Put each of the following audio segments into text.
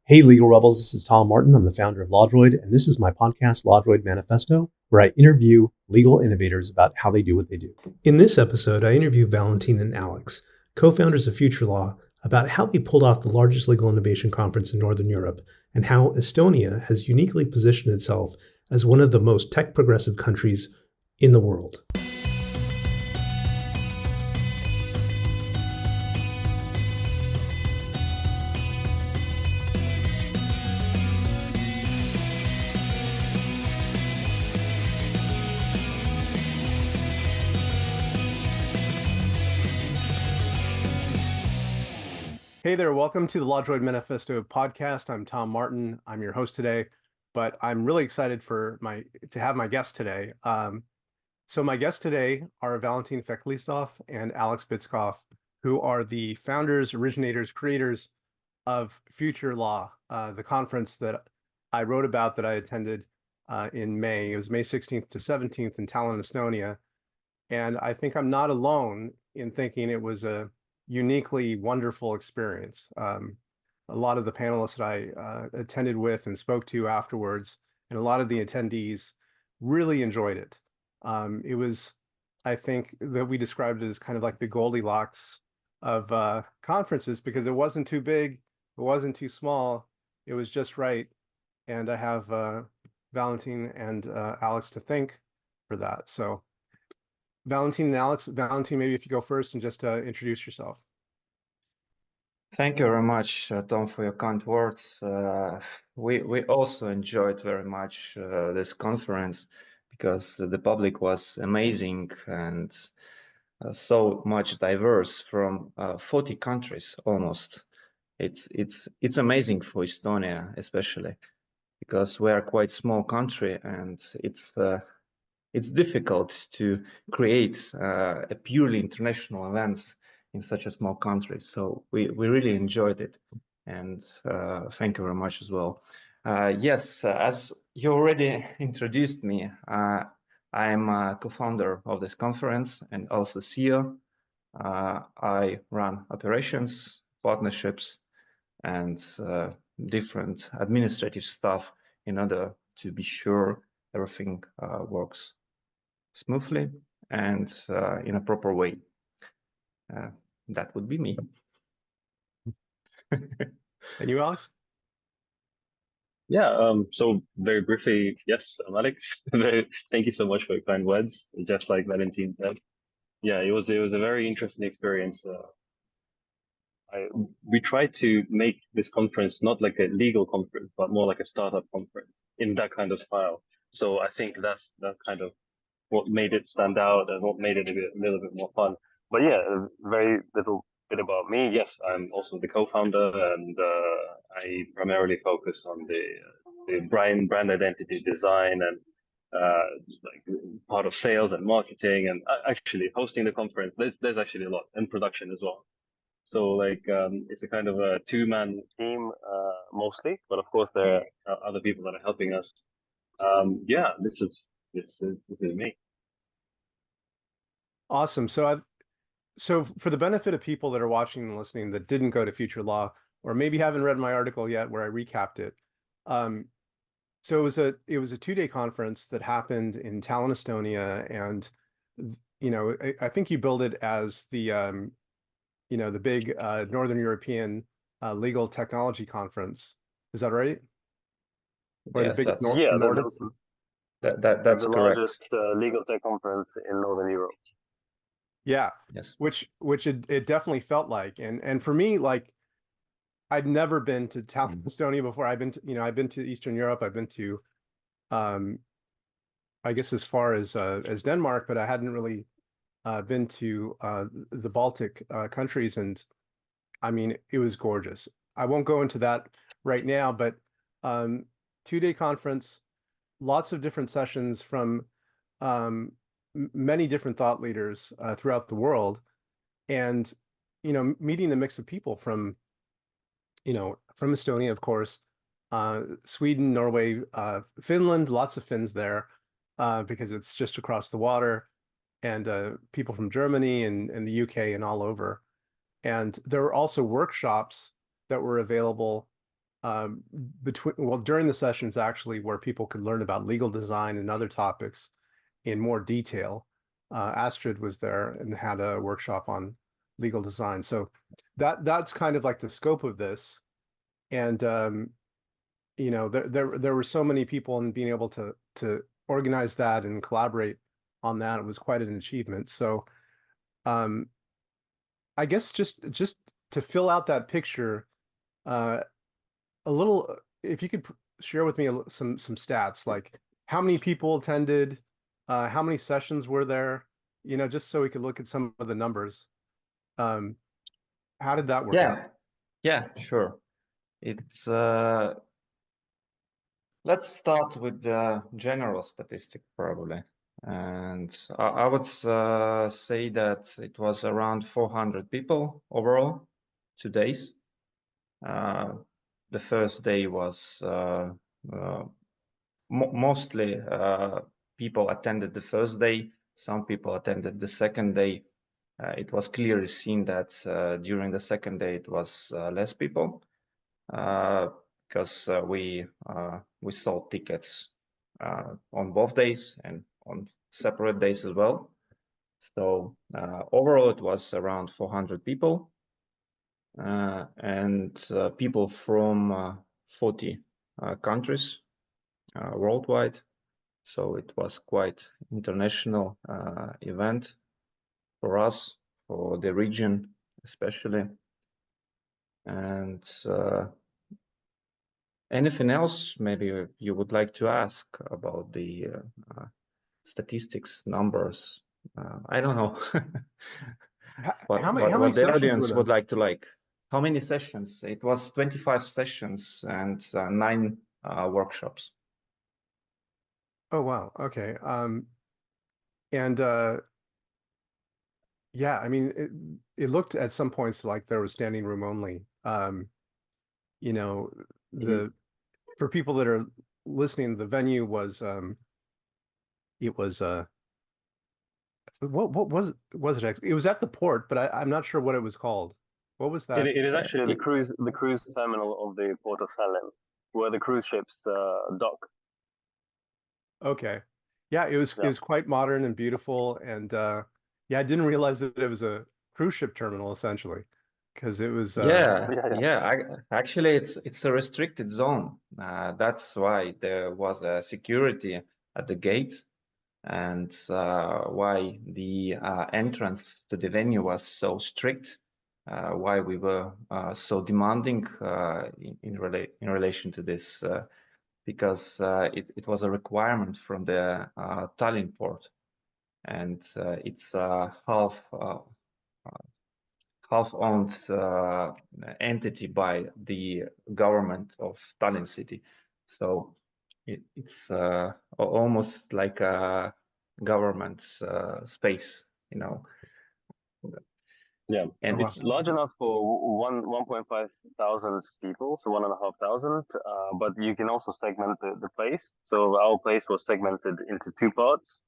Hey, Legal Rebels, this is Tom Martin. I'm the founder of LawDroid, and this is my podcast, LawDroid Manifesto, where I interview legal innovators about how they do what they do. In this episode, I interview Valentin and Alex, co-founders of FutureLaw, about how they pulled off the largest legal innovation conference in Northern Europe and how Estonia has uniquely positioned itself as one of the most tech-progressive countries in the world. Hey there, welcome to the LawDroid Manifesto podcast. I'm Tom Martin. I'm your host today, but I'm really excited to have my guest today. So my guests today are Valentin Feklistov and Alex Bitskov, who are the founders, originators, creators of FutureLaw, the conference that I wrote about that I attended in May. It was May 16th to 17th in Tallinn, Estonia. And I think I'm not alone in thinking it was a uniquely wonderful experience. A lot of the panelists that I attended with and spoke to afterwards, and a lot of the attendees really enjoyed it. It was, I think that we described it as kind of like the Goldilocks of conferences, because it wasn't too big, it wasn't too small, it was just right. And I have Valentin and Alex to thank for that. So Valentin and Alex, Valentin, maybe if you go first and just introduce yourself. Thank you very much, Tom, for your kind words. We also enjoyed very much this conference because the public was amazing and so much diverse from 40 countries almost. It's amazing for Estonia, especially because we are quite small country and it's difficult to create a purely international events in such a small country. So we really enjoyed it, and thank you very much as well. Yes, as you already introduced me, I'm a co-founder of this conference and also CEO. I run operations, partnerships, and different administrative stuff in order to be sure everything works smoothly and in a proper way. That would be me. And you, Alex? Yeah, so very briefly, yes, I'm Alex. Thank you so much for your kind words. Just like Valentin said, yeah, it was a very interesting experience. We tried to make this conference not like a legal conference, but more like a startup conference in that kind of style. So I think that's kind of what made it stand out and what made it a little bit more fun. But yeah, a very little bit about me. Yes, I'm also the co-founder, and I primarily focus on the brand identity design and like part of sales and marketing and actually hosting the conference. There's actually a lot, and production as well. So like it's a kind of a two-man team mostly, but of course there are other people that are helping us. Yeah, this is me. Awesome. So for the benefit of people that are watching and listening that didn't go to FutureLaw, or maybe haven't read my article yet where I recapped it. So it was a 2-day conference that happened in Tallinn, Estonia, and I think you billed it as the the big Northern European legal technology conference. Is that right? Or yes, the biggest Nordic? That's the correct. largest legal tech conference in Northern Europe. Yeah. Yes. Which it definitely felt like, and for me, like, I'd never been to Tallinn, Estonia before. I've been to Eastern Europe. I've been to, I guess as far as Denmark, but I hadn't really been to the Baltic countries, and I mean, it was gorgeous. I won't go into that right now, but 2-day conference, lots of different sessions from many different thought leaders throughout the world, and meeting a mix of people from from Estonia, of course, Sweden, Norway, Finland, lots of Finns there because it's just across the water, and people from Germany and the UK and all over. And there were also workshops that were available during the sessions actually where people could learn about legal design and other topics in more detail. Astrid was there and had a workshop on legal design. So that's kind of like the scope of this. And you know, there were so many people, and being able to organize that and collaborate on that, it was quite an achievement. So I guess just to fill out that picture, a little, if you could share with me some stats, like how many people attended, how many sessions were there, you know, just so we could look at some of the numbers. How did that work out? Yeah, sure. It's let's start with the general statistic probably. And I would say that it was around 400 people overall, 2 days. The first day was mostly people attended the first day. Some people attended the second day. It was clearly seen that during the second day it was less people because we sold tickets on both days and on separate days as well. So overall it was around 400 people and people from 40 countries worldwide. So it was quite international event for us, for the region especially. And anything else maybe you would like to ask about the statistics, numbers? I don't know. How many what the sessions were audience there? would like to like. How many sessions? It was 25 sessions and 9 workshops. Oh, wow. Okay. And yeah, I mean, it looked at some points like there was standing room only. You know, for people that are listening, the venue was it was what was it actually? It was at the port, but I'm not sure what it was called. What was that? It is actually the cruise terminal of the port of Tallinn, where the cruise ships dock. Okay. Yeah, it was quite modern and beautiful, and yeah, I didn't realize that it was a cruise ship terminal essentially, because it was Actually it's a restricted zone. That's why there was a security at the gate, and why the entrance to the venue was so strict, why we were so demanding in relation to this, because it was a requirement from the Tallinn port, and it's half-owned entity by the government of Tallinn city. So it's almost like a government space, you know. Yeah, And it's large enough for 1.5 thousand people, so 1,500. But you can also segment the place. So our place was segmented into 2 parts.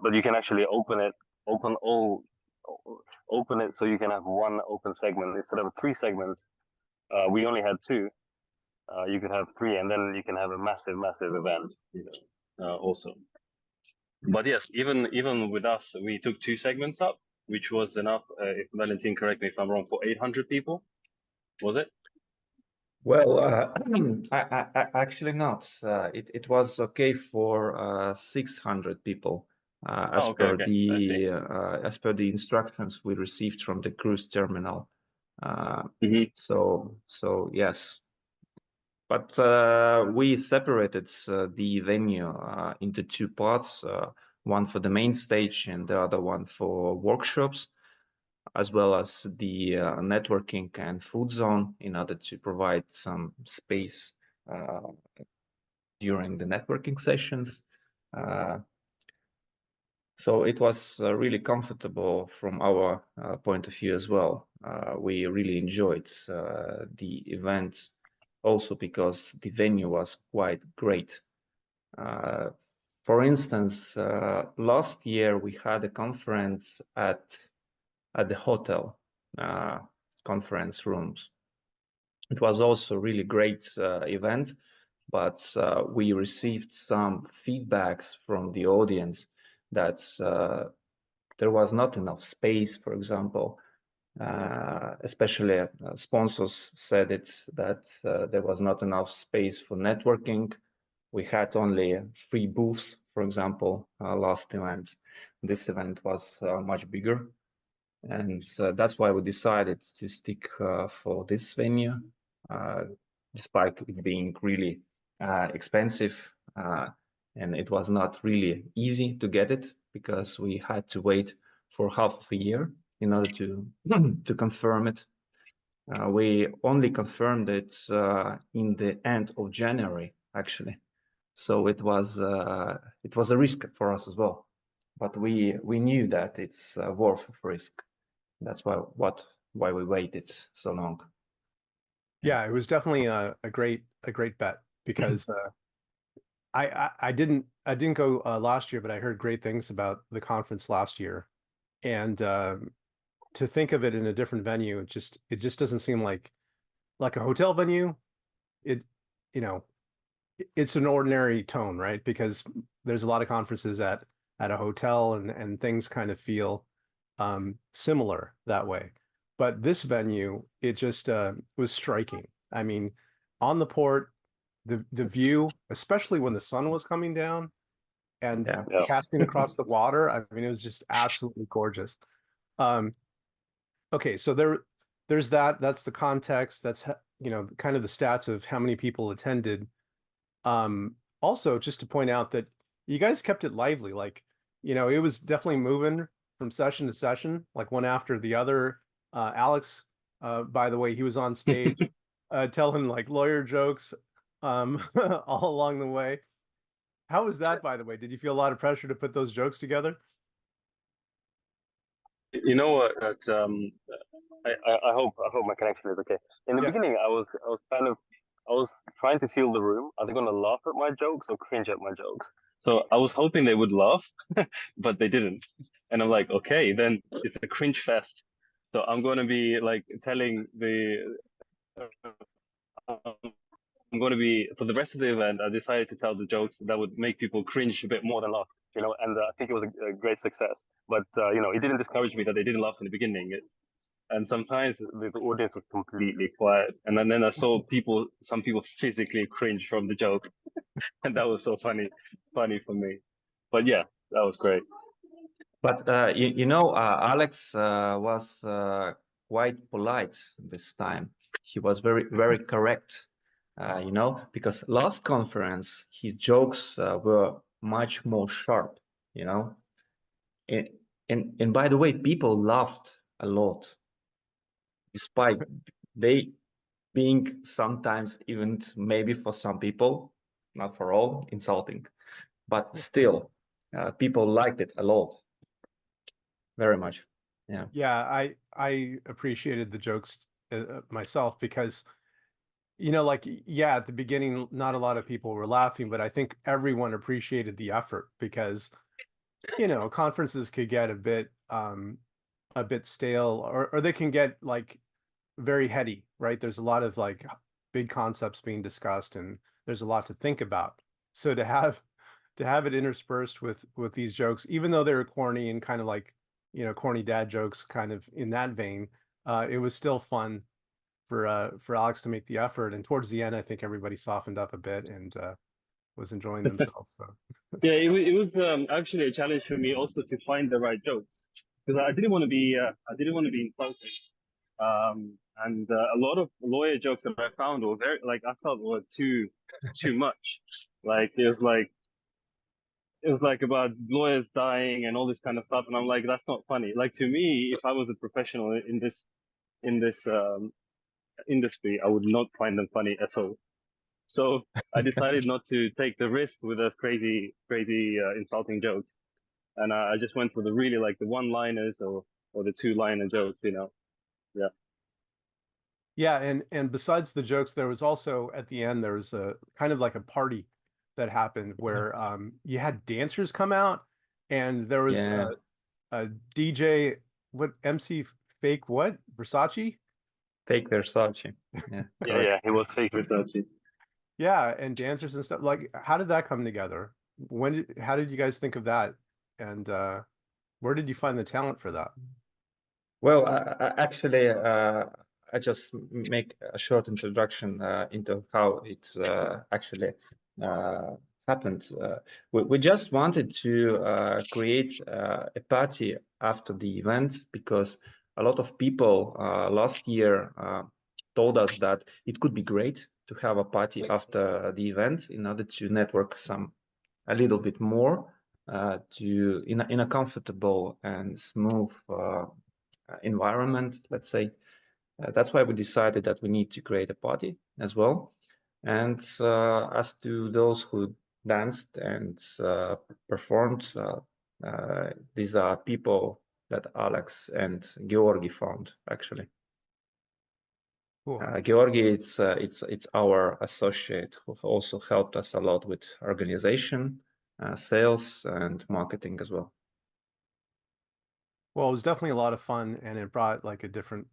But you can actually open it so you can have one open segment instead of 3 segments. We only had 2. You could have 3, and then you can have a massive event. Also. But yes, even with us, we took 2 segments up, which was enough. If Valentin, correct me if I'm wrong, for 800 people, was it? well, actually not. It was okay for 600 people, as per the instructions we received from the cruise terminal. So yes. But we separated the venue into 2 parts, one for the main stage and the other one for workshops, as well as the networking and food zone, in order to provide some space during the networking sessions. So it was really comfortable from our point of view as well. We really enjoyed the event, also because the venue was quite great. For instance, last year we had a conference at the hotel conference rooms, It was also a really great event, but we received some feedbacks from the audience that there was not enough space, for example. Especially sponsors said that there was not enough space for networking. We had only 3 booths, for example, last event. This event was much bigger. And that's why we decided to stick for this venue, despite it being really expensive. And it was not really easy to get it because we had to wait for half of a year in order to to confirm it. We only confirmed it in the end of January, actually. So it was a risk for us as well, but we knew that it's worth of risk. That's why we waited so long. Yeah, it was definitely a great bet because I didn't go last year, but I heard great things about the conference last year, and to think of it in a different venue, it just doesn't seem like a hotel venue. It you know it's an ordinary tone, right? Because there's a lot of conferences at a hotel, and things kind of feel similar that way. But this venue, it just was striking. I mean, on the port, the view, especially when the sun was coming down and Yeah. Yeah. casting across the water, I mean, it was just absolutely gorgeous. Okay, so there's that. That's the context. That's kind of the stats of how many people attended. Also, just to point out that you guys kept it lively. Like, it was definitely moving from session to session, like one after the other. Alex, by the way, he was on stage telling like lawyer jokes all along the way. How was that, by the way? Did you feel a lot of pressure to put those jokes together? You know what? I hope my connection is okay. In the Yeah. beginning, I was trying to feel the room. Are they going to laugh at my jokes or cringe at my jokes? So I was hoping they would laugh, but they didn't. And I'm like, okay, then it's a cringe fest. So I'm going to be like telling the I'm going to be for the rest of the event. I decided to tell the jokes that would make people cringe a bit more than laugh. And I think it was a great success. But it didn't discourage me that they didn't laugh in the beginning. And sometimes the audience was completely quiet, and then I saw some people physically cringe from the joke, and that was so funny for me. But yeah, that was great. But Alex was quite polite this time. He was very correct. Because last conference his jokes were much more sharp. And, and by the way, people laughed a lot, despite they being sometimes, even maybe for some people, not for all, insulting, but still people liked it a lot, very much. Yeah. Yeah, I appreciated the jokes myself because like, yeah, at the beginning, not a lot of people were laughing, but I think everyone appreciated the effort because, conferences could get a bit stale, or they can get like very heady, right? There's a lot of like big concepts being discussed, and there's a lot to think about. So to have it interspersed with these jokes, even though they were corny and kind of like, corny dad jokes kind of in that vein, it was still fun for Alex to make the effort. And towards the end, I think everybody softened up a bit and was enjoying themselves. So Yeah, it was actually a challenge for me also to find the right jokes, because I didn't want to be insulting. And a lot of lawyer jokes that I found were very, like, I felt were too much. Like it was like about lawyers dying and all this kind of stuff, and I'm like, that's not funny. Like, to me, if I was a professional in this industry, I would not find them funny at all. So I decided not to take the risk with those crazy insulting jokes, and I just went for the really, like, the one-liners or the two-liner jokes. Yeah. yeah, and besides the jokes, there was also at the end there was a kind of like a party that happened where you had dancers come out, and there was Yeah. a DJ, what MC fake what Versace? Fake Versace. Yeah, correct. He was fake Versace. Yeah, and dancers and stuff. Like, how did that come together? How did you guys think of that? And where did you find the talent for that? Well, actually, I just make a short introduction into how it actually happened. We just wanted to create a party after the event because a lot of people last year told us that it could be great to have a party after the event in order to network a little bit more in a comfortable and smooth environment, let's say. That's why we decided that we need to create a party as well. And as to those who danced and performed, these are people that Alex and Georgi found, actually. Cool. Georgi, it's our associate who also helped us a lot with organization, sales, and marketing as well. Well, it was definitely a lot of fun, and it brought like a different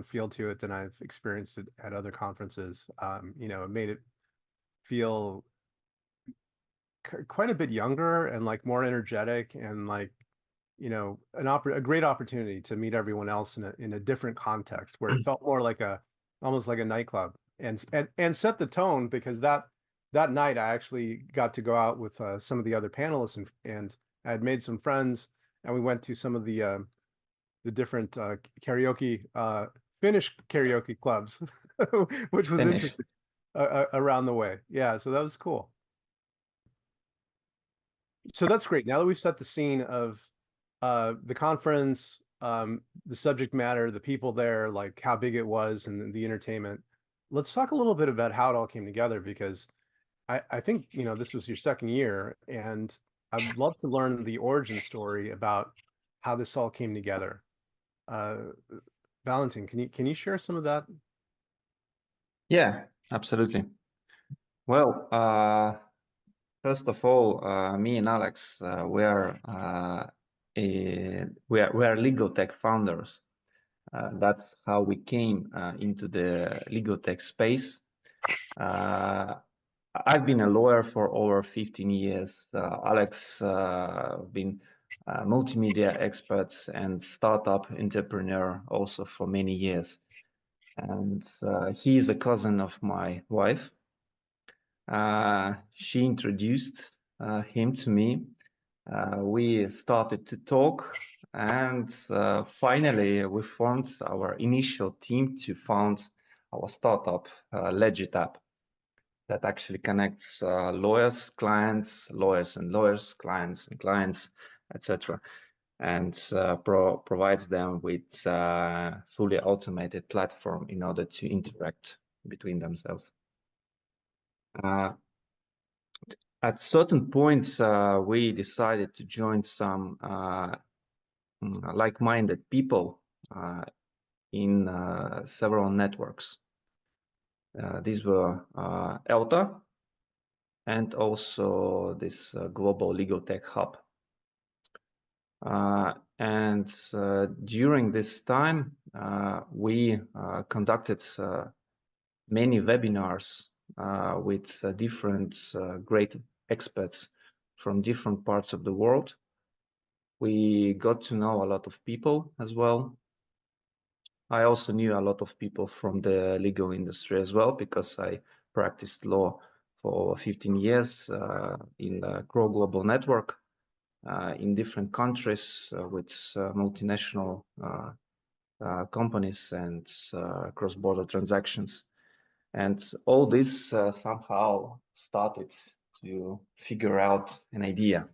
feel to it than I've experienced it at other conferences. You know, it made it feel quite a bit younger and like more energetic, and like, you know, a great opportunity to meet everyone else in a different context where it felt more like almost like a nightclub, and set the tone, because that night I actually got to go out with some of the other panelists, and I had made some friends, and we went to some of the different karaoke Finnish karaoke clubs, which was Finish. interesting, around the way. Yeah, so that was cool. So that's great. Now that we've set the scene of the conference, the subject matter, the people there, like how big it was, and the entertainment, let's talk a little bit about how it all came together, because I think, you know, this was your second year, and I'd love to learn the origin story about how this all came together. Valentin, can you share some of that? Yeah, absolutely. Well, first of all, me and Alex, we are legal tech founders. That's how we came into the legal tech space. I've been a lawyer for over 15 years. Alex been a multimedia expert and startup entrepreneur also for many years. And he's a cousin of my wife. She introduced him to me. We started to talk, and finally we formed our initial team to found our startup, Legit app, that actually connects lawyers, clients, lawyers and lawyers, clients and clients, etc., and provides them with fully automated platform in order to interact between themselves. At certain points, we decided to join some like-minded people in several networks. These were ELTA and also this global legal tech hub. And during this time, we conducted many webinars with different great experts from different parts of the world. We got to know a lot of people as well. I also knew a lot of people from the legal industry as well, because I practiced law for 15 years in the Crow Global Network in different countries with multinational companies and cross-border transactions. And all this somehow started to figure out an idea.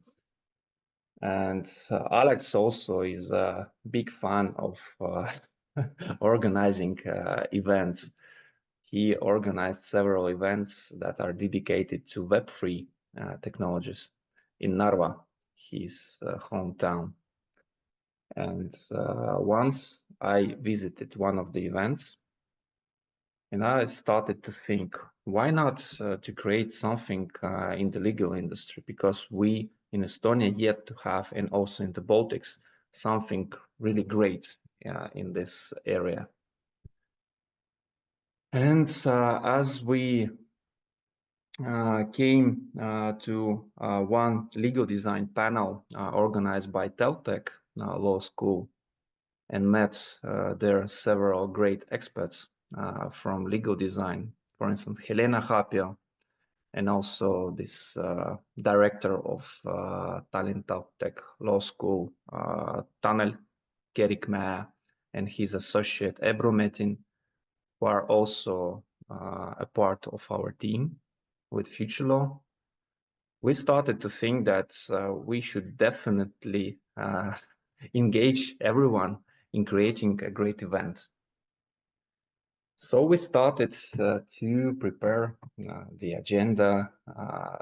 And Alex also is a big fan of organizing events. He organized several events that are dedicated to Web3 technologies in Narva, his hometown. And once I visited one of the events, and I started to think, why not to create something in the legal industry? Because we in Estonia yet to have, and also in the Baltics, something really great in this area. And as we came to one legal design panel organized by Teltech Law School and met there several great experts from legal design. For instance, Helena Hapia, and also this director of Tallinn Teltech Law School, Tanel Kerikmäe, and his associate Ebru Metin, who are also a part of our team with FutureLaw. We started to think that we should definitely engage everyone in creating a great event. So we started to prepare the agenda,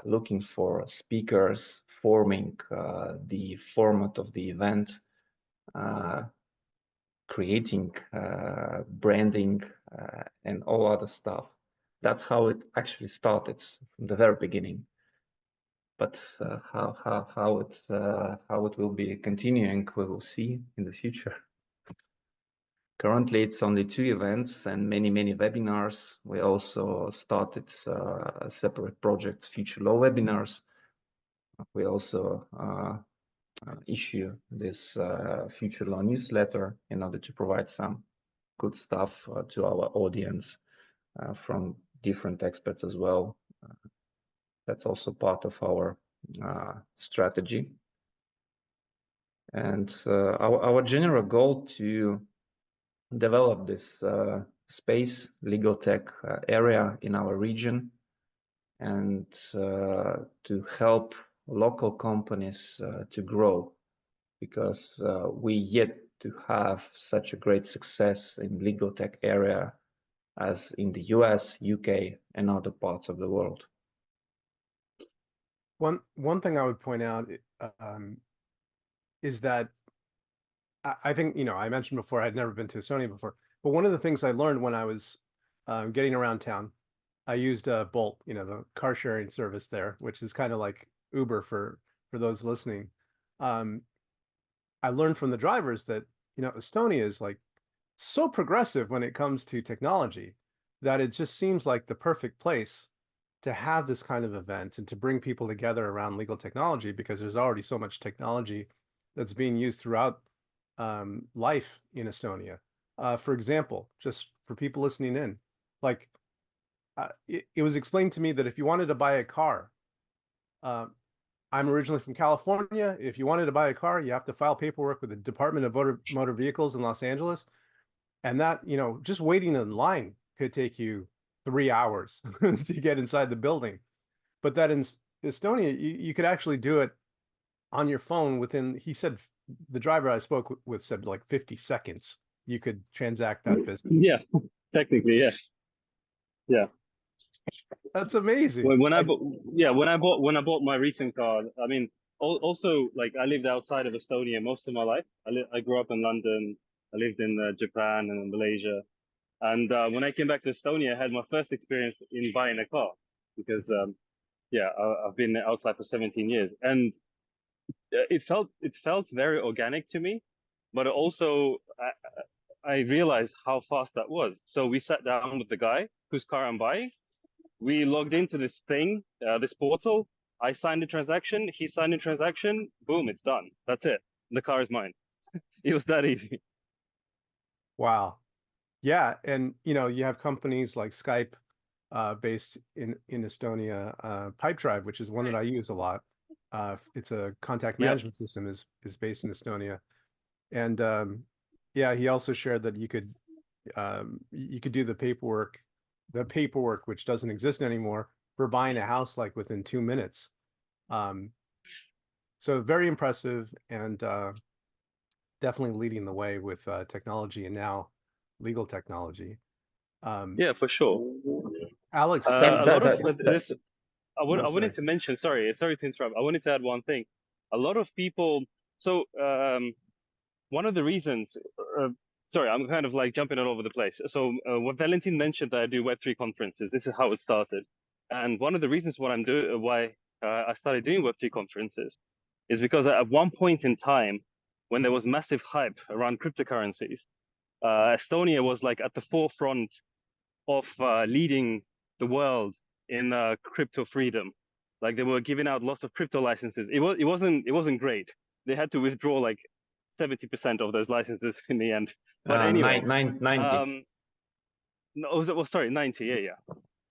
looking for speakers, forming the format of the event, creating branding and all other stuff. That's how it actually started from the very beginning. But how it will be continuing, we will see in the future. Currently, it's only 2 events and many webinars. We also started a separate project, FutureLaw webinars. We also issue this FutureLaw newsletter in order to provide some good stuff to our audience from different experts as well. That's also part of our strategy. And our general goal to develop this space legal tech area in our region, and to help local companies to grow, because we yet to have such a great success in legal tech area as in the US, UK, and other parts of the world. One thing I would point out is that I think, I mentioned before, I'd never been to Estonia before, but one of the things I learned when I was getting around town, I used Bolt, the car sharing service there, which is kind of like Uber for those listening. I learned from the drivers that, Estonia is like so progressive when it comes to technology that it just seems like the perfect place to have this kind of event and to bring people together around legal technology, because there's already so much technology that's being used throughout life in Estonia. For example, just for people listening in, like it was explained to me that if you wanted to buy a car, I'm originally from California. If you wanted to buy a car, you have to file paperwork with the Department of Motor Vehicles in Los Angeles. And that, just waiting in line could take you 3 hours to get inside the building. But that in Estonia, you could actually do it on your phone within, he said, the driver I spoke with said like 50 seconds, you could transact that business. Yeah, technically, yes. Yeah. That's amazing. When I bought my recent car, I mean, also like I lived outside of Estonia most of my life. I grew up in London. I lived in Japan and in Malaysia. And when I came back to Estonia, I had my first experience in buying a car because, I've been outside for 17 years, and it felt very organic to me, but also I realized how fast that was. So we sat down with the guy whose car I'm buying. We logged into this thing, this portal. I signed the transaction. He signed the transaction. Boom, it's done. That's it. The car is mine. It was that easy. Wow. Yeah, and you have companies like Skype, based in Estonia, Pipedrive, which is one that I use a lot. It's a contact management system, is based in Estonia, and he also shared that you could do the paperwork which doesn't exist anymore, for buying a house like within 2 minutes. So very impressive, and definitely leading the way with technology, and now legal technology. Yeah, for sure. Alex, I No, wanted to mention, sorry to interrupt. I wanted to add one thing. A lot of people, so one of the reasons, sorry, I'm kind of like jumping all over the place. So what Valentin mentioned, that I do Web3 conferences, this is how it started. And one of the reasons why I started doing Web3 conferences is because at one point in time, when there was massive hype around cryptocurrencies, Estonia was like at the forefront of leading the world in crypto freedom. Like they were giving out lots of crypto licenses. It wasn't great. They had to withdraw like 70% of those licenses in the end. But anyway, 90. no, well, sorry, 90. Yeah.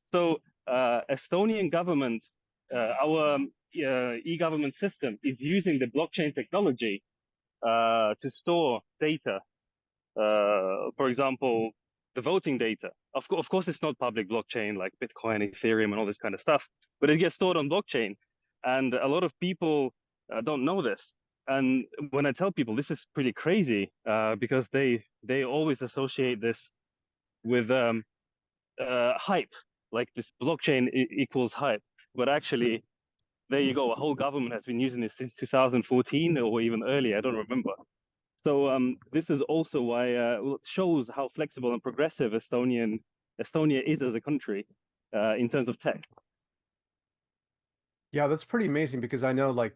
So Estonian government, our e-government system is using the blockchain technology to store data. For example, the voting data. Of course, it's not public blockchain like Bitcoin, Ethereum, and all this kind of stuff, but it gets stored on blockchain. And a lot of people don't know this. And when I tell people this is pretty crazy, because they always associate this with hype, like this blockchain equals hype. But actually, there you go. A whole government has been using this since 2014 or even earlier. I don't remember. So this is also why it shows how flexible and progressive Estonia is as a country in terms of tech. Yeah, that's pretty amazing because I know, like,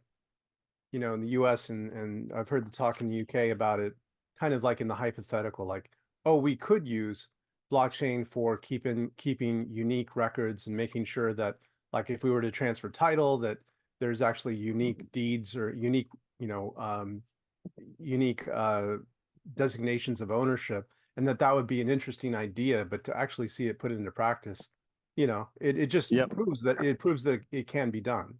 in the US and I've heard the talk in the UK about it, kind of like in the hypothetical, like, oh, we could use blockchain for keeping unique records and making sure that, like, if we were to transfer title, that there's actually unique deeds or unique, unique designations of ownership, and that would be an interesting idea. But to actually see it put into practice, it just Yep. proves that it can be done.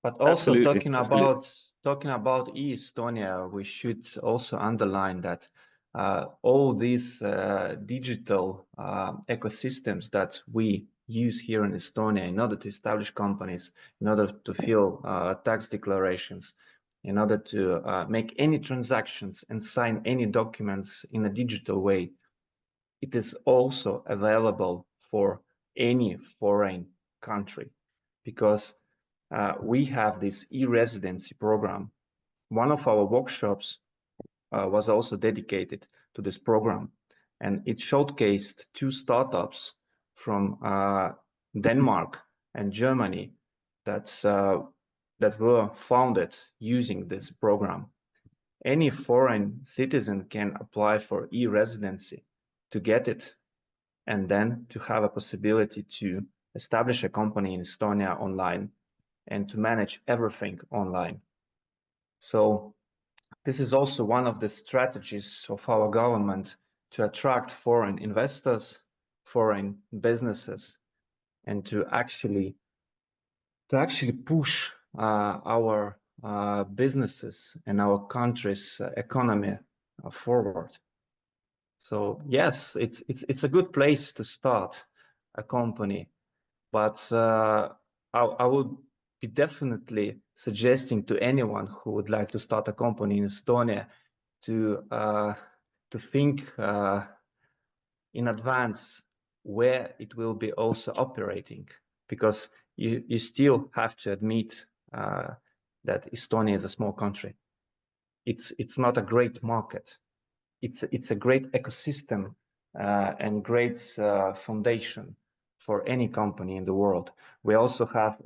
But also Absolutely. talking about Estonia, we should also underline that all these digital ecosystems that we use here in Estonia in order to establish companies, in order to fill tax declarations, in order to make any transactions and sign any documents in a digital way, it is also available for any foreign country, because we have this e-residency program. One of our workshops was also dedicated to this program, and it showcased two startups from Denmark and Germany that were founded using this program. Any foreign citizen can apply for e-residency to get it, and then to have a possibility to establish a company in Estonia online and to manage everything online. So this is also one of the strategies of our government to attract foreign investors, foreign businesses, and to actually push our businesses and our country's economy forward. So yes, it's a good place to start a company, but I would be definitely suggesting to anyone who would like to start a company in Estonia to think in advance where it will be also operating, because you still have to admit that Estonia is a small country. It's not a great market. It's a great ecosystem and great foundation for any company in the world. We also have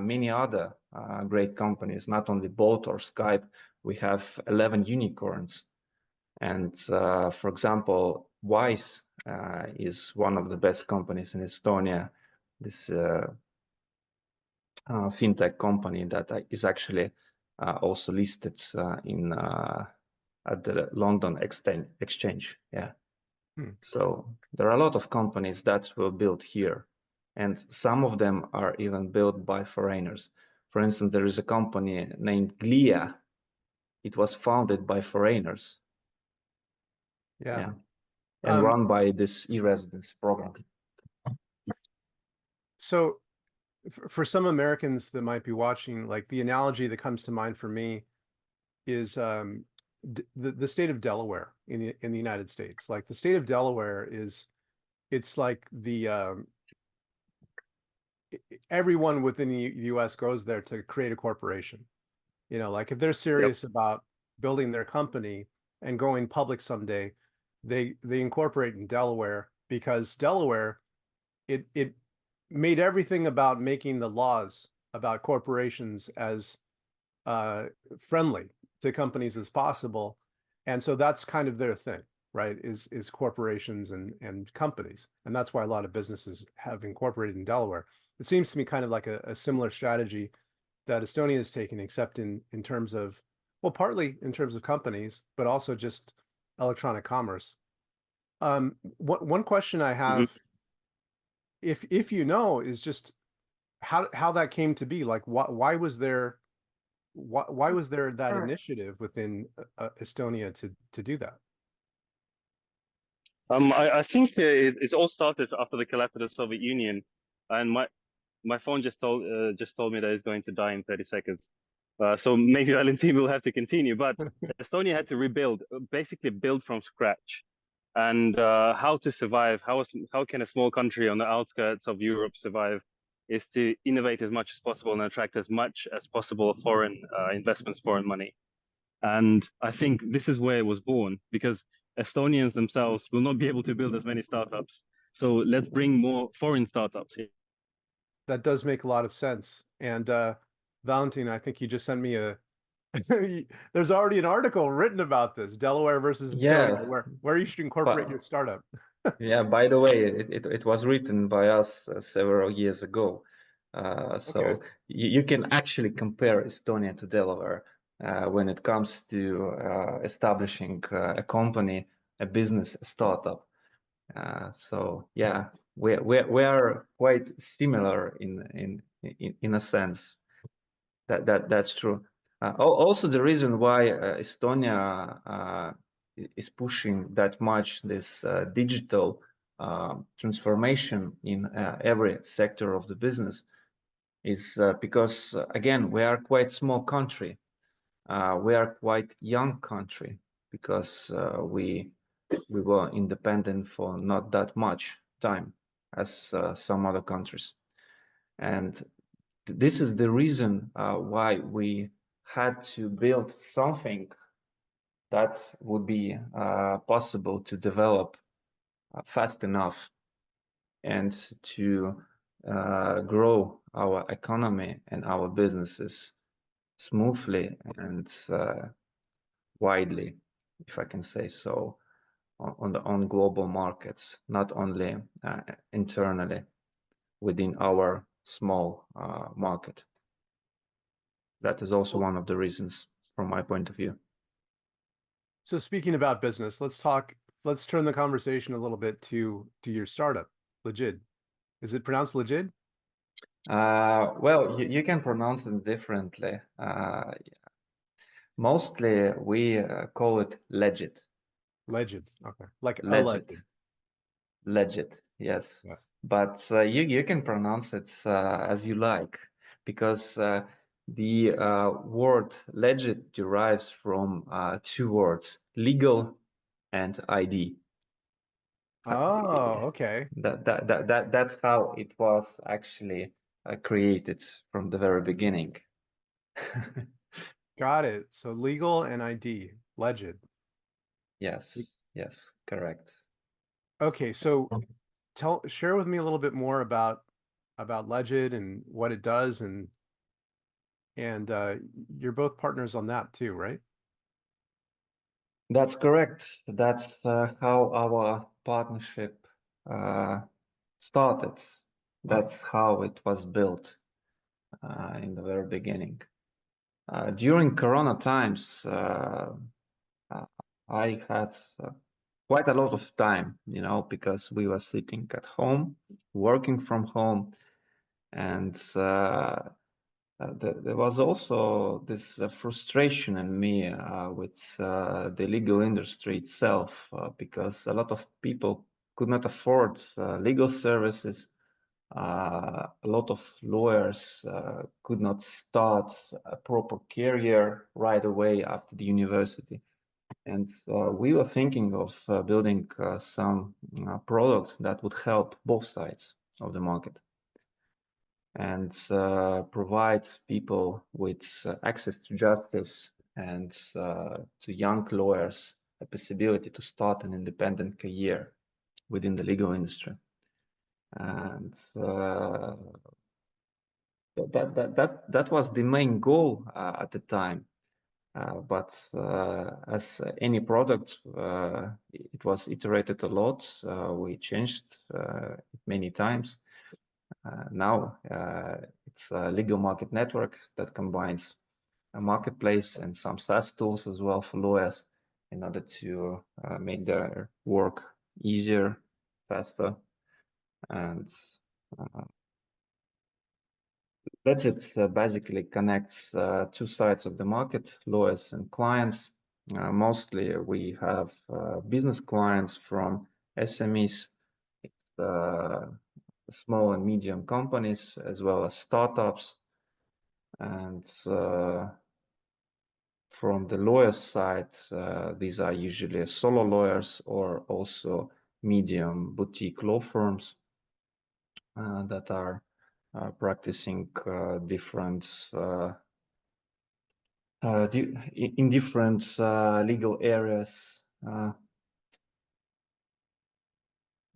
many other great companies, not only Bolt or Skype. We have 11 unicorns. And for example, Wise is one of the best companies in Estonia. This fintech company that is actually also listed at the London exchange. Yeah. So there are a lot of companies that were built here, and some of them are even built by foreigners. For instance, there is a company named Glia. It was founded by foreigners. Yeah. And run by this e-residence program. So for some Americans that might be watching, like, the analogy that comes to mind for me is the state of Delaware in the United States. Like, the state of Delaware it's like everyone within the US goes there to create a corporation. Like, if they're serious about building their company and going public someday, they incorporate in Delaware, because Delaware, it made everything about making the laws about corporations as friendly to companies as possible. And so that's kind of their thing. right, is corporations and companies. And that's why a lot of businesses have incorporated in Delaware. It seems to me kind of like a similar strategy that Estonia has taken, except in terms of, well, partly in terms of companies, but also just electronic commerce. One question I Mhm. have, if you know, is just how that came to be. Like, why was there that initiative within Estonia to do that? I think it's all started after the collapse of the Soviet Union, and my phone just told me that it's going to die in 30 seconds. So maybe Valentin will have to continue, but Estonia had to rebuild, basically build from scratch. And how to survive, how can a small country on the outskirts of Europe survive, is to innovate as much as possible and attract as much as possible foreign investments, foreign money. And I think this is where it was born, because Estonians themselves will not be able to build as many startups. So let's bring more foreign startups here. That does make a lot of sense. And Valentin, I think you just sent me a there's already an article written about this, Delaware versus Estonia, Yeah, where you should incorporate your but startup. yeah, by the way, it was written by us several years ago. Okay. So you can actually compare Estonia to Delaware when it comes to establishing a company, a business, a startup. So yeah, we are quite similar in a sense. That's true. Also, the reason why Estonia is pushing that much this digital transformation in every sector of the business is because again we are quite small country. We are quite young country because we were independent for not that much time as some other countries, and this is the reason why we had to build something that would be possible to develop fast enough and to grow our economy and our businesses smoothly and widely, if I can say so, on global markets, not only internally within our small market. That is also one of the reasons from my point of view. So speaking about business, let's turn the conversation a little bit to your startup, Legit. Is it pronounced Legit? Well, you can pronounce it differently. Mostly we call it legit. Legend. Okay. Like a Legit. legend. Legit, yes. Yeah. But you can pronounce it as you like, because the word legit derives from two words, legal and ID. Oh, okay. That's how it was actually created from the very beginning. Got it. So legal and ID, legend. Yes, correct. Okay, so share with me a little bit more about Legend and what it does, and you're both partners on that too, right? That's correct. That's how our partnership started. That's how it was built in the very beginning. During Corona times, I had quite a lot of time, because we were sitting at home, working from home, and there was also this frustration in me with the legal industry itself, because a lot of people could not afford legal services. A lot of lawyers could not start a proper career right away after the university. And we were thinking of building some product that would help both sides of the market and provide people with access to justice and to young lawyers a possibility to start an independent career within the legal industry. And that was the main goal at the time. But as any product, it was iterated a lot. We changed it many times. Now it's a legal market network that combines a marketplace and some SaaS tools as well for lawyers in order to make their work easier, faster, and that's it. Basically connects two sides of the market, lawyers and clients. Mostly we have business clients from SMEs, small and medium companies, as well as startups. And from the lawyers side, these are usually solo lawyers or also medium boutique law firms that are practicing different in different legal areas.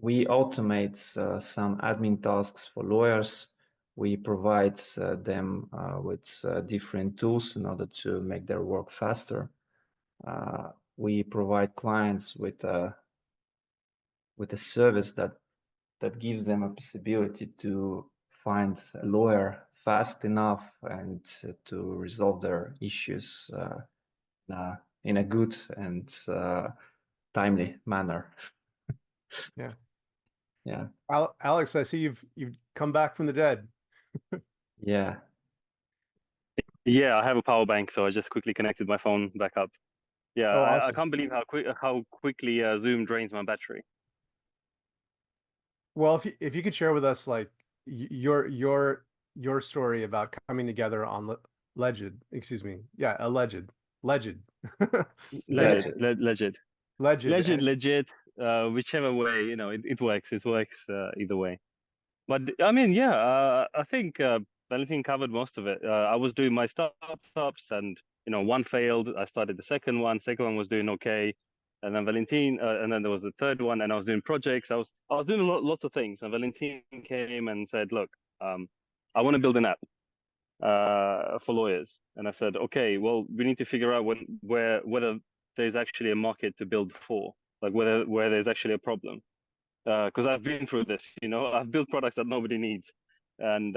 We automate some admin tasks for lawyers. We provide them with different tools in order to make their work faster. We provide clients with a service that gives them a possibility to find a lawyer fast enough and to resolve their issues in a good and timely manner. Yeah. Yeah. Alex, I see you've come back from the dead. Yeah. Yeah, I have a power bank, so I just quickly connected my phone back up. Yeah, Oh, I awesome. can't believe how quickly Zoom drains my battery. Well, if you could share with us like your story about coming together on Legend, excuse me, yeah, alleged, legend, Legit, Legend. legit, legend, legit, and legit. Whichever way, you know, it works. It works either way. But I mean, yeah, I think Valentin covered most of it. I was doing my startups, and you know, one failed. I started the second one. Second one was doing okay, and then Valentin, and then there was the third one, and I was doing projects. I was doing lots of things, and Valentin came and said, "Look, I want to build an app for lawyers." And I said, "Okay, well, we need to figure out whether there's actually a market to build for, like where there's actually a problem." Because I've been through this, you know, I've built products that nobody needs, and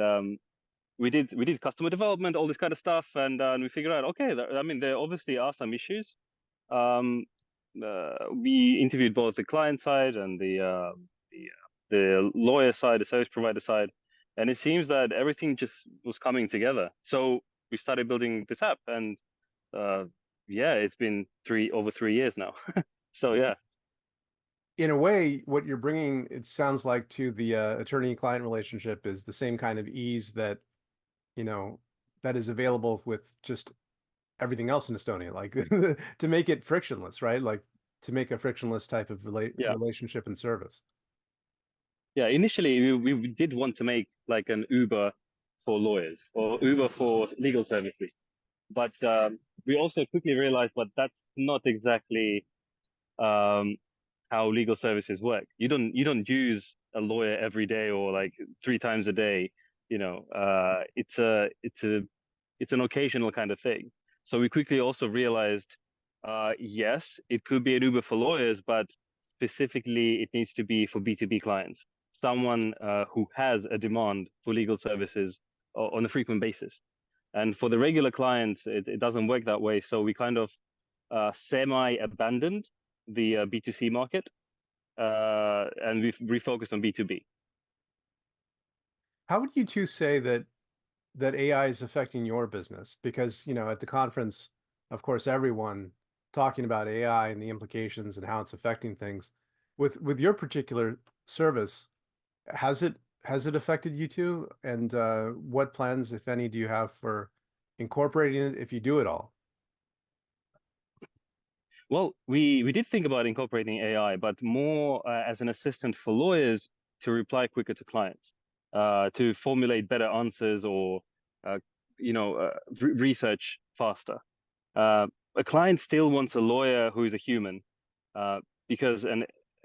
we did customer development, all this kind of stuff, and we figured out, okay, I mean, there obviously are some issues. We interviewed both the client side and the lawyer side, the service provider side, and it seems that everything just was coming together. So we started building this app, and yeah, it's been over 3 years now. So yeah. in a way, what you're bringing, it sounds like, to the attorney-client relationship is the same kind of ease that, you know, that is available with just everything else in Estonia, like to make it frictionless, right? Like to make a frictionless type of Yeah. relationship and service. Yeah, initially we did want to make like an Uber for lawyers or Uber for legal services, but we also quickly realized, but that's not exactly um, how legal services work. You don't use a lawyer every day or like 3 times a day. You know, it's an occasional kind of thing. So we quickly also realized, yes, it could be an Uber for lawyers, but specifically it needs to be for B2B clients, someone who has a demand for legal services on a frequent basis. And for the regular clients, it doesn't work that way. So we kind of semi-abandoned the B2C market, and we've refocused on B2B. How would you two say that AI is affecting your business? Because, you know, at the conference, of course, everyone talking about AI and the implications and how it's affecting things. With your particular service, has it affected you two? And what plans, if any, do you have for incorporating it if you do it all? Well, we did think about incorporating AI, but more as an assistant for lawyers to reply quicker to clients, to formulate better answers or uh, research faster. A client still wants a lawyer who is a human, because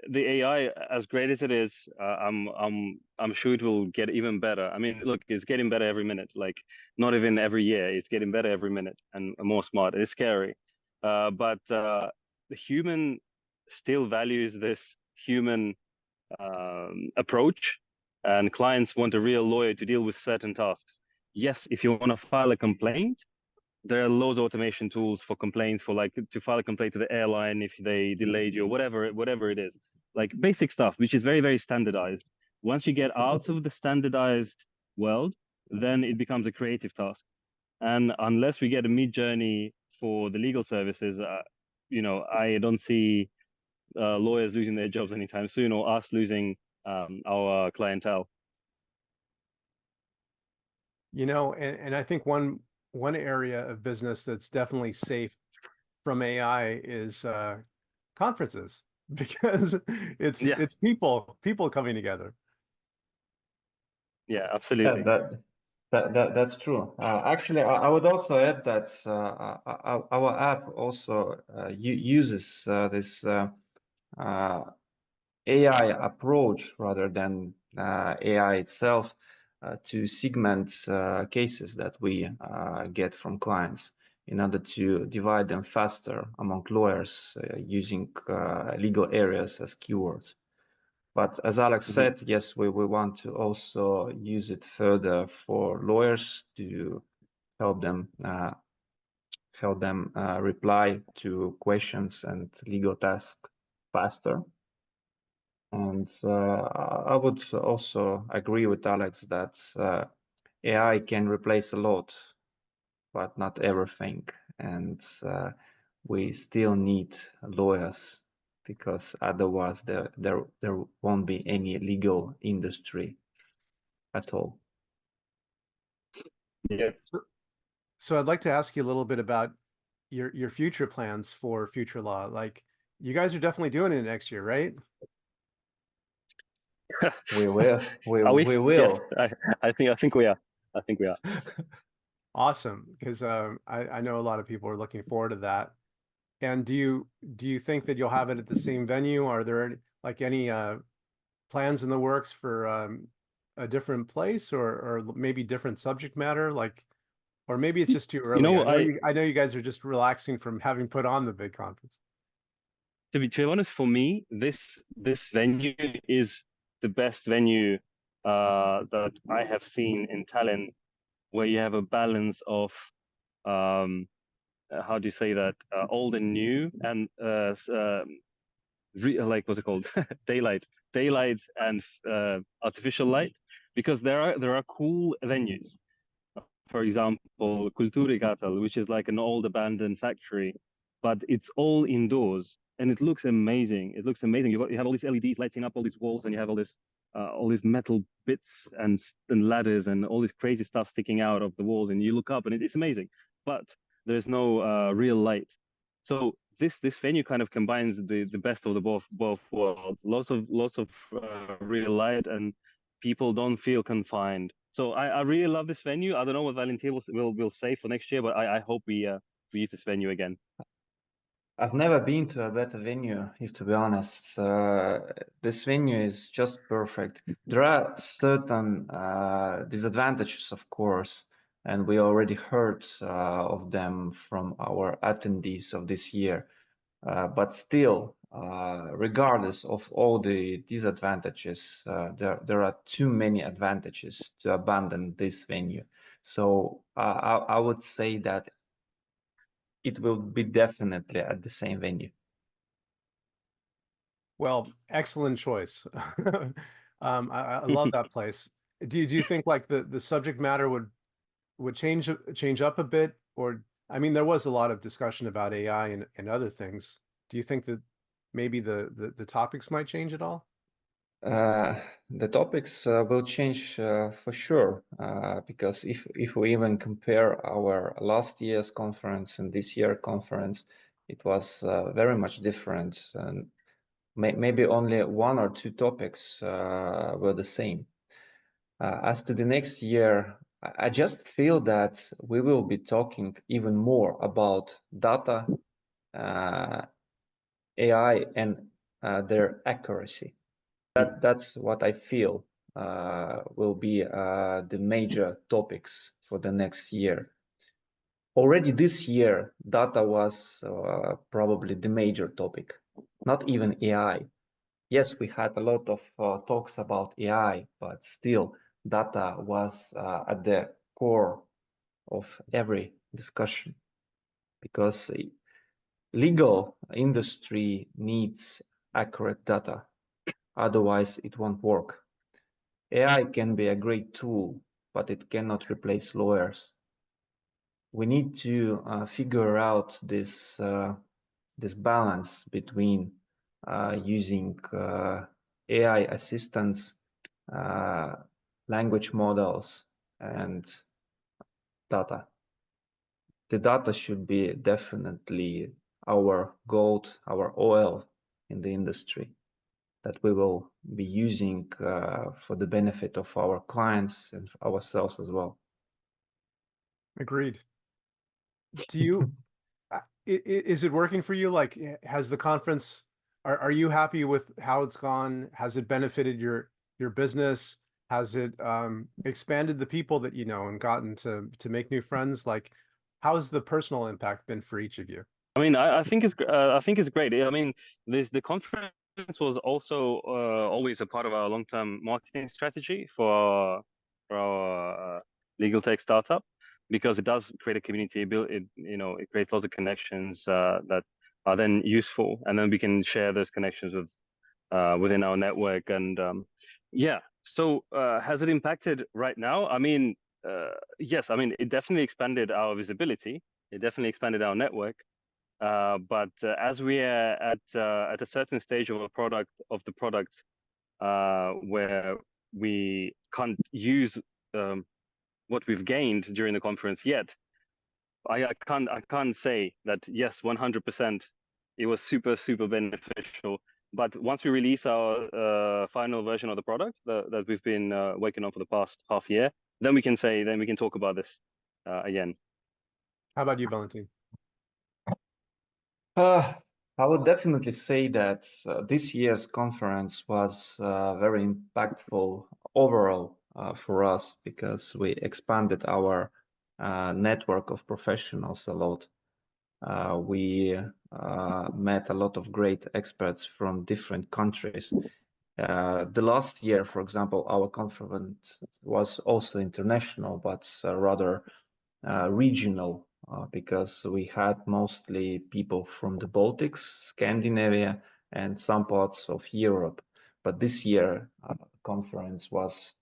the AI, as great as it is, I'm sure it will get even better. I mean, look, it's getting better every minute. Like, not even every year, it's getting better every minute and more smart. It's scary, but the human still values this human approach, and clients want a real lawyer to deal with certain tasks. Yes, if you want to file a complaint, there are loads of automation tools for complaints, for like to file a complaint to the airline if they delayed you or whatever it is, like basic stuff, which is very, very standardized. Once you get out of the standardized world, then it becomes a creative task. And unless we get a mid journey for the legal services, I don't see lawyers losing their jobs anytime soon, or us losing our clientele. And I think one area of business that's definitely safe from AI is conferences, because it's people coming together. Yeah, absolutely. That's true. Actually, I would also add that our app also uses this AI approach rather than AI itself to segment cases that we get from clients in order to divide them faster among lawyers using legal areas as keywords. But as Alex said, yes, we want to also use it further for lawyers to help them reply to questions and legal tasks faster. And I would also agree with Alex that AI can replace a lot, but not everything. And we still need lawyers, because otherwise there won't be any legal industry at all. Yeah. So I'd like to ask you a little bit about your future plans for FutureLaw. Like, you guys are definitely doing it next year, right? We will. We will. Yes, I think we are. I think we are. Awesome, because I know a lot of people are looking forward to that. And do you think that you'll have it at the same venue? Are there any plans in the works for a different place, or maybe different subject matter? Like, or maybe it's just too early. I know you guys are just relaxing from having put on the big conference. To be honest, for me, this venue is the best venue that I have seen in Tallinn, where you have a balance of how do you say that, old and new, and like, what's it called, daylight and artificial light, because there are cool venues. For example, Kultuurigatal, which is like an old abandoned factory, but it's all indoors and it looks amazing. It looks amazing. You have all these LEDs lighting up all these walls, and you have all these metal bits and ladders and all this crazy stuff sticking out of the walls, and you look up and it's amazing. But there's no real light. So this venue kind of combines the best of the both worlds. Lots of real light, and people don't feel confined. So I really love this venue. I don't know what Valentin will say for next year, but I hope we use this venue again. I've never been to a better venue, if to be honest. This venue is just perfect. There are certain disadvantages, of course, and we already heard of them from our attendees of this year. But still, regardless of all the disadvantages, there are too many advantages to abandon this venue. So I would say that it will be definitely at the same venue. Well, excellent choice. I love that place. Do you think like the subject matter would change up a bit? Or, I mean, there was a lot of discussion about AI and other things. Do you think that maybe the topics might change at all? The topics will change for sure, because if we even compare our last year's conference and this year conference, it was very much different, and maybe only one or two topics were the same. As to the next year, I just feel that we will be talking even more about data, AI, and their accuracy. That's what I feel will be the major topics for the next year. Already this year, data was probably the major topic, not even AI. Yes, we had a lot of talks about AI, but still data was at the core of every discussion, because legal industry needs accurate data, otherwise it won't work. AI can be a great tool, but it cannot replace lawyers. We need to figure out this balance between using AI assistants, language models, and data. The data should be definitely our gold, our oil in the industry that we will be using for the benefit of our clients and ourselves as well. Agreed. Do you, is it working for you? Like, has the conference, are you happy with how it's gone? Has it benefited your business? Has it expanded the people that you know and gotten to make new friends? Like, how's the personal impact been for each of you? I mean, I think it's great. I mean, the conference was also always a part of our long-term marketing strategy for our legal tech startup, because it does create a community. It creates lots of connections that are then useful, and then we can share those connections with within our network. And yeah, so has it impacted right now? I mean, yes. I mean, it definitely expanded our visibility. It definitely expanded our network. But as we are at a certain stage of the product where we can't use what we've gained during the conference yet, I can't say that yes, 100% it was super beneficial. But once we release our final version of the product that we've been working on for the past half year, then we can talk about this again. How about you, Valentin? I would definitely say that this year's conference was very impactful overall for us, because we expanded our network of professionals a lot. We met a lot of great experts from different countries. The last year, for example, our conference was also international, but rather regional, because we had mostly people from the Baltics, Scandinavia, and some parts of Europe. But this year, conference was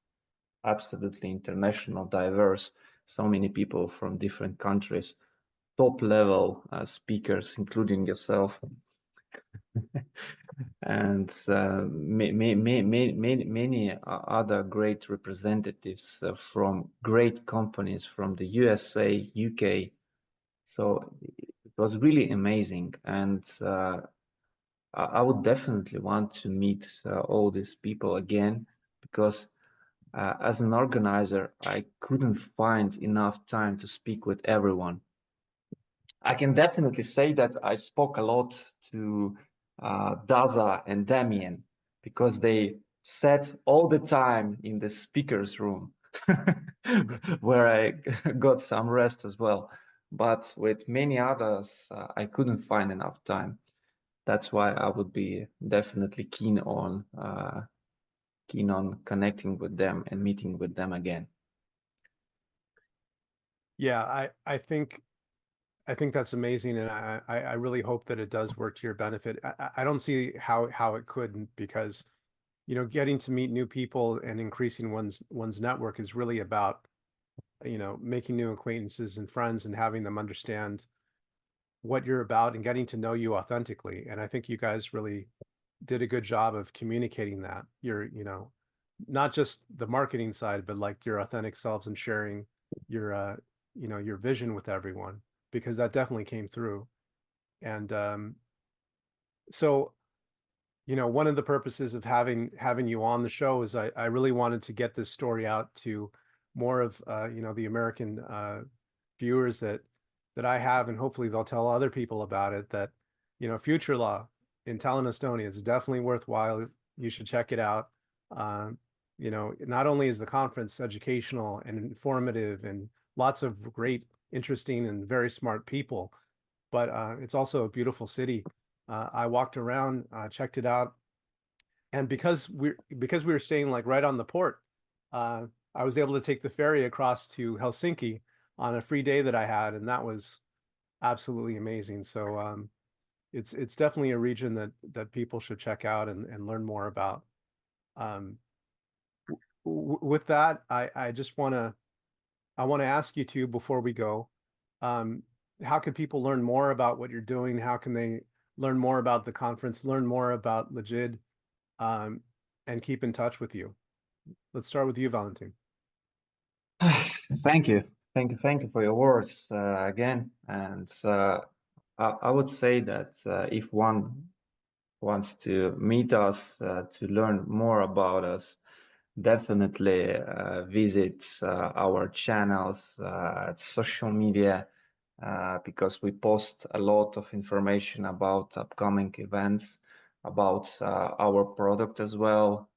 absolutely international, diverse, so many people from different countries, top level speakers, including yourself. And many other great representatives from great companies from the USA, UK. So it was really amazing, and I would definitely want to meet all these people again, because as an organizer, I couldn't find enough time to speak with everyone. I can definitely say that I spoke a lot to Daza and Damien, because they sat all the time in the speaker's room where I got some rest as well. But with many others, I couldn't find enough time. That's why I would be definitely keen on connecting with them and meeting with them again. Yeah, I think that's amazing, and I really hope that it does work to your benefit. I don't see how it couldn't, because you know, getting to meet new people and increasing one's network is really about, you know, making new acquaintances and friends and having them understand what you're about and getting to know you authentically. And I think you guys really did a good job of communicating that. You know, not just the marketing side, but like your authentic selves, and sharing your you know, your vision with everyone, because that definitely came through. And so, you know, one of the purposes of having you on the show is I really wanted to get this story out to more of you know, the American viewers that I have, and hopefully they'll tell other people about it, that you know, FutureLaw in Tallinn, Estonia. It's definitely worthwhile. You should check it out. Not only is the conference educational and informative and lots of great, interesting, and very smart people, but it's also a beautiful city. I walked around, checked it out, and because we were staying like right on the port, I was able to take the ferry across to Helsinki on a free day that I had, and that was absolutely amazing. So it's definitely a region that people should check out and learn more about. Um, with that, I just want to ask you two before we go, how can people learn more about what you're doing? How can they learn more about the conference, learn more about Legid, and keep in touch with you? Let's start with you, Valentin. Thank you. Thank you for your words again. And I would say that if one wants to meet us, to learn more about us, definitely visit our channels, social media, because we post a lot of information about upcoming events, about our product as well.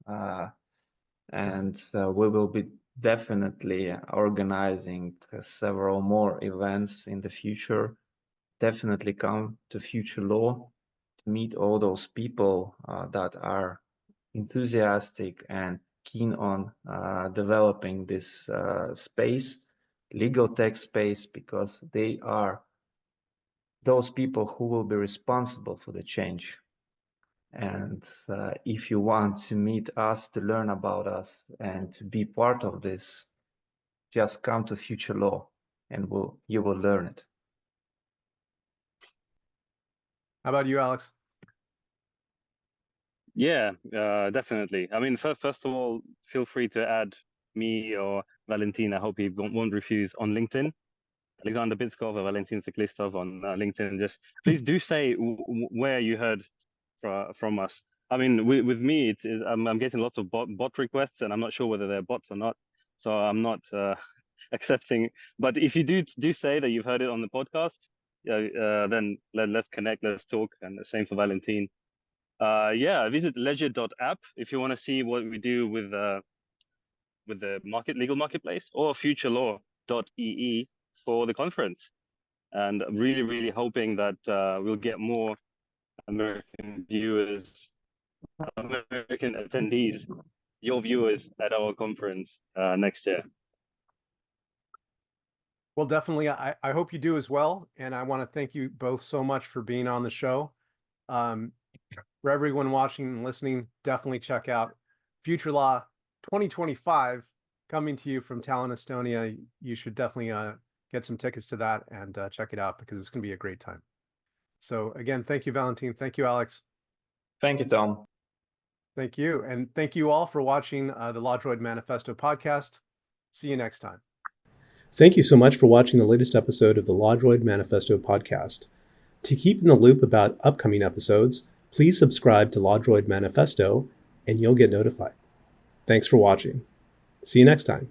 And we will be definitely organizing several more events in the future. Definitely come to FutureLaw to meet all those people that are enthusiastic and keen on developing this space, legal tech space, because they are those people who will be responsible for the change. And if you want to meet us, to learn about us, and to be part of this, just come to FutureLaw and you will learn it. How about you, Alex? Yeah, definitely. I mean, first of all, feel free to add me or Valentin. I hope he won't refuse on LinkedIn. Alexander Bitskov or Valentin Feklistov on LinkedIn. Just please do say where you heard from us. I mean, with me, I'm getting lots of bot requests, and I'm not sure whether they're bots or not. So I'm not accepting. But if you do say that you've heard it on the podcast, then let's connect, let's talk, and the same for Valentin. Yeah, visit ledger.app if you want to see what we do with the legal marketplace, or futurelaw.ee for the conference. And I'm really hoping that we'll get more American viewers, American attendees, your viewers at our conference next year. Well, definitely. I hope you do as well. And I want to thank you both so much for being on the show. For everyone watching and listening, definitely check out FutureLaw 2025 coming to you from Tallinn, Estonia. You should definitely get some tickets to that and check it out, because it's going to be a great time. So again, thank you, Valentin. Thank you, Alex. Thank you, Tom. Thank you. And thank you all for watching the LawDroid Manifesto podcast. See you next time. Thank you so much for watching the latest episode of the LawDroid Manifesto podcast. To keep in the loop about upcoming episodes, please subscribe to LawDroid Manifesto and you'll get notified. Thanks for watching. See you next time.